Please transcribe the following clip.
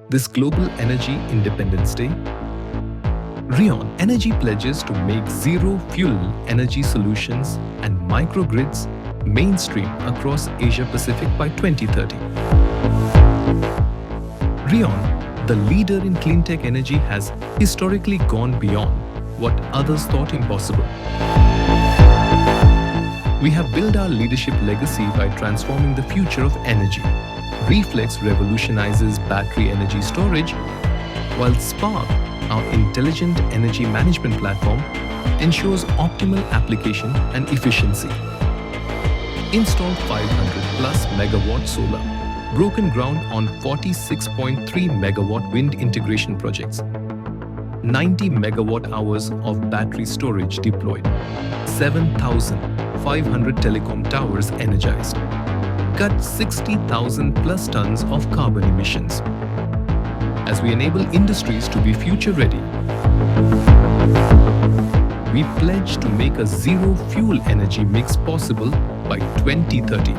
This Global Energy Independence Day, Reon Energy pledges to make zero-fuel energy solutions and microgrids mainstream across Asia-Pacific by 2030. Reon, the leader in clean-tech energy, has historically gone beyond what others thought impossible. We have built our leadership legacy by transforming the future of energy. Reflex revolutionizes battery energy storage, while Spark, our intelligent energy management platform, ensures optimal application and efficiency. Install 500 plus megawatt solar, broken ground on 46.3 megawatt wind integration projects, 90 megawatt hours of battery storage deployed, 7,500 telecom towers energized, cut 60,000 plus tons of carbon emissions. As we enable industries to be future-ready, we pledge to make a zero-fuel energy mix possible by 2030.